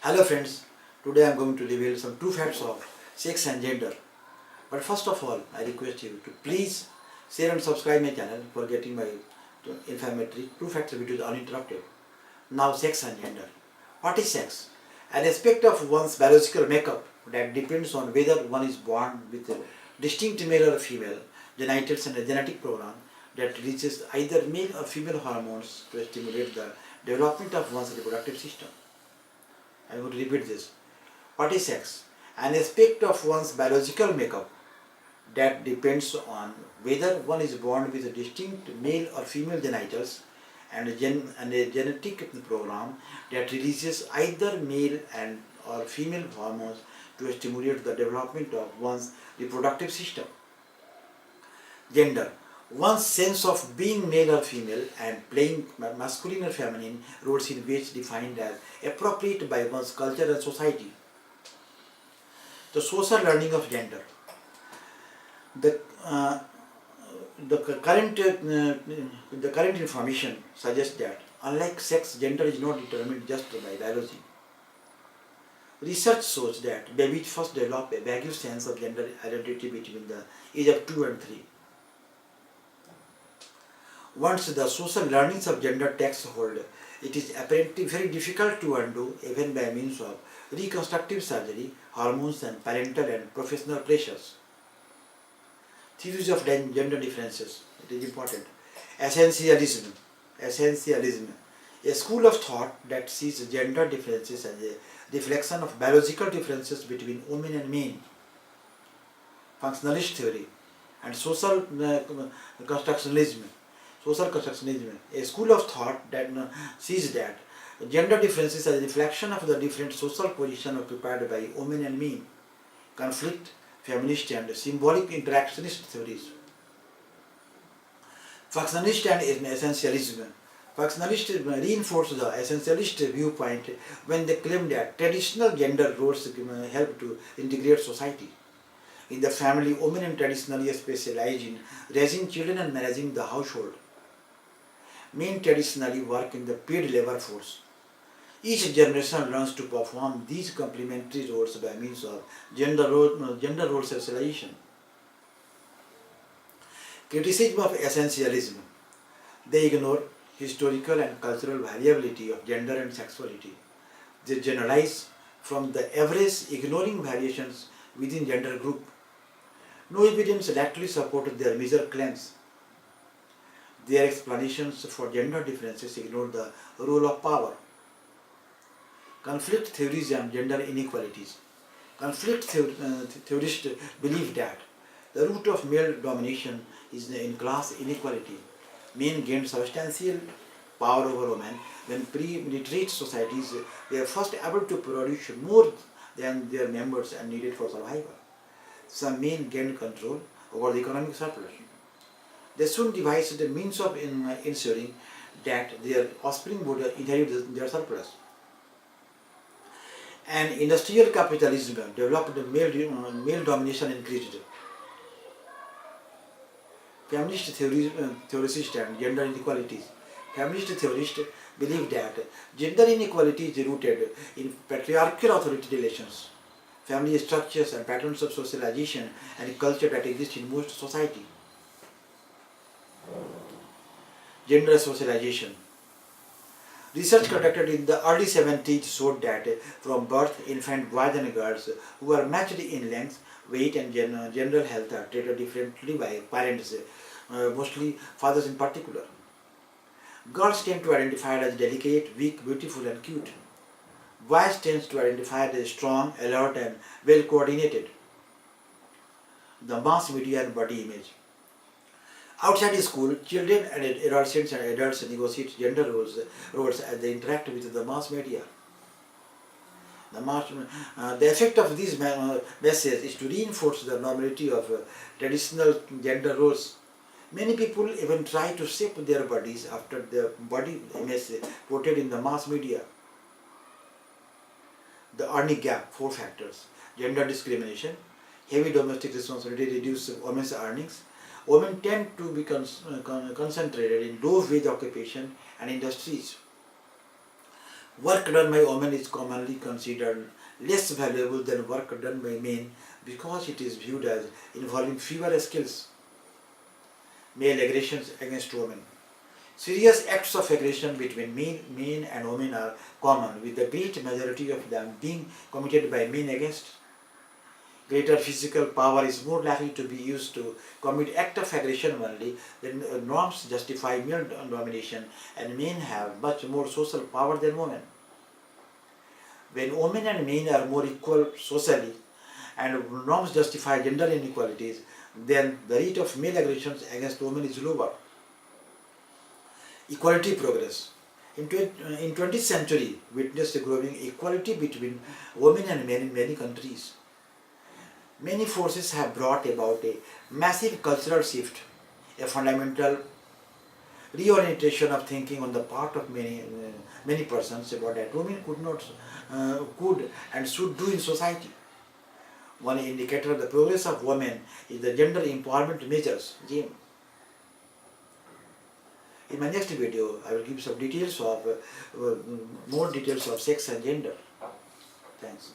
Hello friends, today I am going to reveal some true facts of sex and gender. But first of all, I request you to please share and subscribe my channel for getting my inflammatory true facts videos uninterrupted. Now sex and gender. What is sex? An aspect of one's biological makeup that depends on whether one is born with a distinct male or female genitals and a genetic program that releases either male or female hormones to stimulate the development of one's reproductive system. I am going to repeat this. What is sex? An aspect of one's biological makeup that depends on whether one is born with a distinct male or female genitals and a genetic program that releases either male and or female hormones to stimulate the development of one's reproductive system. Gender. One's sense of being male or female and playing masculine or feminine roles in which defined as appropriate by one's culture and society. The social learning of gender. The, uh, the current information suggests that unlike sex, gender is not determined just by biology. Research shows that babies first develop a vague sense of gender identity between the age of 2 and 3. Once the social learnings of gender takes hold, it is apparently very difficult to undo even by means of reconstructive surgery, hormones and parental and professional pressures. Theories of gender differences, it is important. Essentialism. Essentialism. A school of thought that sees gender differences as a reflection of biological differences between women and men. Functionalist theory and social constructionism. Social constructionism, a school of thought that sees that gender differences as a reflection of the different social position occupied by women and men. Conflict, feminist and symbolic interactionist theories. Functionalist and essentialism. Functionalists reinforce the essentialist viewpoint when they claim that traditional gender roles help to integrate society. In the family, women traditionally specialize in raising children and managing the household. Men traditionally work in the paid labor force. Each generation learns to perform these complementary roles by means of gender role socialization. Criticism of essentialism. They ignore historical and cultural variability of gender and sexuality. They generalize from the average, ignoring variations within gender group. No evidence directly supported their measure claims. Their explanations for gender differences ignore the role of power. Conflict theories and gender inequalities. Conflict theorists believe that the root of male domination is in class inequality. Men gained substantial power over women when pre-literate societies were first able to produce more than their members and needed for survival. Some men gained control over the economic surplus. They soon devised the means of ensuring that their offspring would inherit their surplus. And industrial capitalism developed male domination increased. Feminist theorists and gender inequalities. Feminist theorists believe that gender inequality is rooted in patriarchal authority relations, family structures and patterns of socialization and culture that exist in most society. Gender socialization. Research conducted in the early 70s showed that from birth, infant boys and girls who are matched in length, weight and general health are treated differently by parents, mostly fathers in particular. Girls tend to identify as delicate, weak, beautiful and cute. Boys tend to identify as strong, alert and well coordinated. The mass media and body image. Outside school, children and adolescents and adults negotiate gender roles as they interact with the mass media. The effect of these messages is to reinforce the normality of traditional gender roles. Many people even try to shape their bodies after the body image portrayed in the mass media. The earning gap, 4 factors. Gender discrimination, heavy domestic responsibility reduce women's earnings. Women tend to be concentrated in low-wage occupation and industries. Work done by women is commonly considered less valuable than work done by men because it is viewed as involving fewer skills. Male aggressions against women. Serious acts of aggression between men and women are common, with the great majority of them being committed by men against. Greater physical power is more likely to be used to commit act of aggression only than norms justify male domination, and men have much more social power than women. When women and men are more equal socially and norms justify gender inequalities, then the rate of male aggressions against women is lower. Equality progress. In 20th century, witnessed a growing equality between women and men in many countries. Many forces have brought about a massive cultural shift, a fundamental reorientation of thinking on the part of many persons about that women could and should do in society. One indicator of the progress of women is the gender empowerment measures, GEM. In my next video, I will give some details of more details of sex and gender. Thanks.